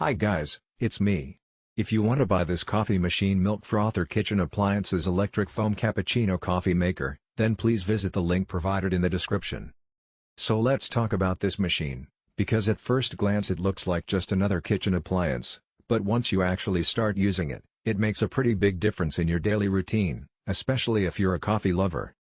Hi guys, it's me. If you want to buy this coffee machine Milk Frother Kitchen Appliances Electric Foam Cappuccino Coffee Maker, then please visit the link provided in the description. So let's talk about this machine, because at first glance it looks like just another kitchen appliance, but once you actually start using it, it makes a pretty big difference in your daily routine, especially if you're a coffee lover.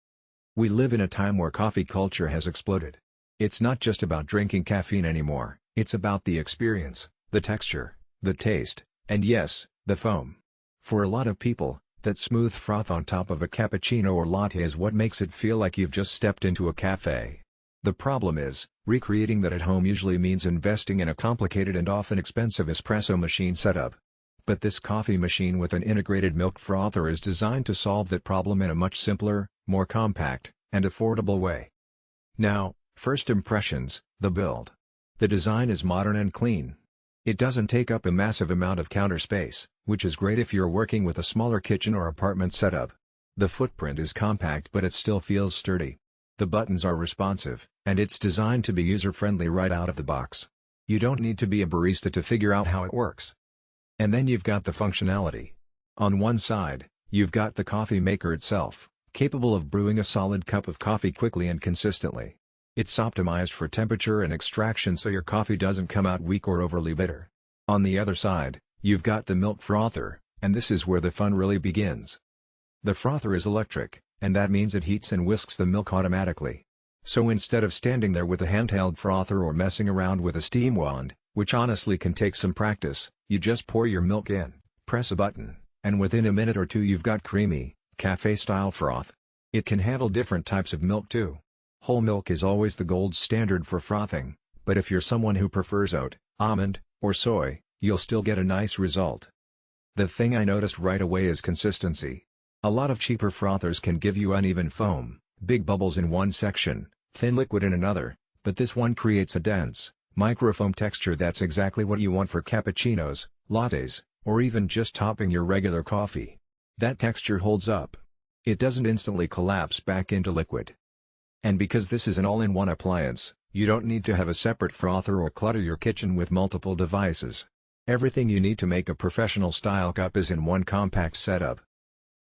We live in a time where coffee culture has exploded. It's not just about drinking caffeine anymore, it's about the experience, the texture, the taste, and yes, the foam. For a lot of people, that smooth froth on top of a cappuccino or latte is what makes it feel like you've just stepped into a cafe. The problem is, recreating that at home usually means investing in a complicated and often expensive espresso machine setup. But this coffee machine with an integrated milk frother is designed to solve that problem in a much simpler, more compact, and affordable way. Now, first impressions, the build. The design is modern and clean. It doesn't take up a massive amount of counter space, which is great if you're working with a smaller kitchen or apartment setup. The footprint is compact but it still feels sturdy. The buttons are responsive, and it's designed to be user-friendly right out of the box. You don't need to be a barista to figure out how it works. And then you've got the functionality. On one side, you've got the coffee maker itself, capable of brewing a solid cup of coffee quickly and consistently. It's optimized for temperature and extraction so your coffee doesn't come out weak or overly bitter. On the other side, you've got the milk frother, and this is where the fun really begins. The frother is electric, and that means it heats and whisks the milk automatically. So instead of standing there with a handheld frother or messing around with a steam wand, which honestly can take some practice, you just pour your milk in, press a button, and within a minute or two you've got creamy, cafe-style froth. It can handle different types of milk too. Whole milk is always the gold standard for frothing, but if you're someone who prefers oat, almond, or soy, you'll still get a nice result. The thing I noticed right away is consistency. A lot of cheaper frothers can give you uneven foam, big bubbles in one section, thin liquid in another, but this one creates a dense, microfoam texture that's exactly what you want for cappuccinos, lattes, or even just topping your regular coffee. That texture holds up. It doesn't instantly collapse back into liquid. And because this is an all-in-one appliance, you don't need to have a separate frother or clutter your kitchen with multiple devices. Everything you need to make a professional-style cup is in one compact setup.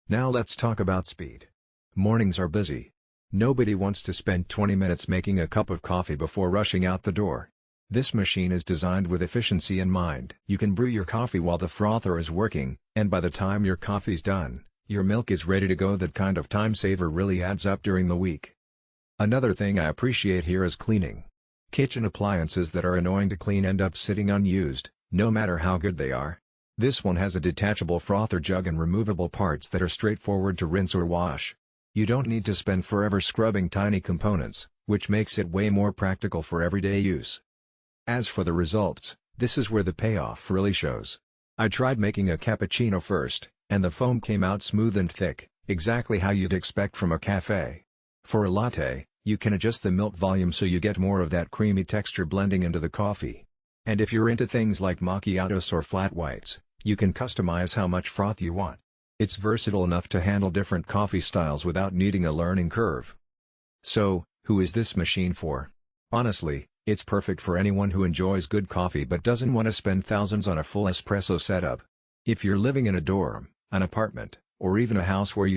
Now let's talk about speed. Mornings are busy. Nobody wants to spend 20 minutes making a cup of coffee before rushing out the door. This machine is designed with efficiency in mind. You can brew your coffee while the frother is working, and by the time your coffee's done, your milk is ready to go. That kind of time saver really adds up during the week. Another thing I appreciate here is cleaning. Kitchen appliances that are annoying to clean end up sitting unused, no matter how good they are. This one has a detachable frother jug and removable parts that are straightforward to rinse or wash. You don't need to spend forever scrubbing tiny components, which makes it way more practical for everyday use. As for the results, this is where the payoff really shows. I tried making a cappuccino first, and the foam came out smooth and thick, exactly how you'd expect from a cafe. For a latte, you can adjust the milk volume so you get more of that creamy texture blending into the coffee. And if you're into things like macchiatos or flat whites, you can customize how much froth you want. It's versatile enough to handle different coffee styles without needing a learning curve. So, who is this machine for? Honestly, it's perfect for anyone who enjoys good coffee but doesn't want to spend thousands on a full espresso setup. If you're living in a dorm, an apartment, or even a house where you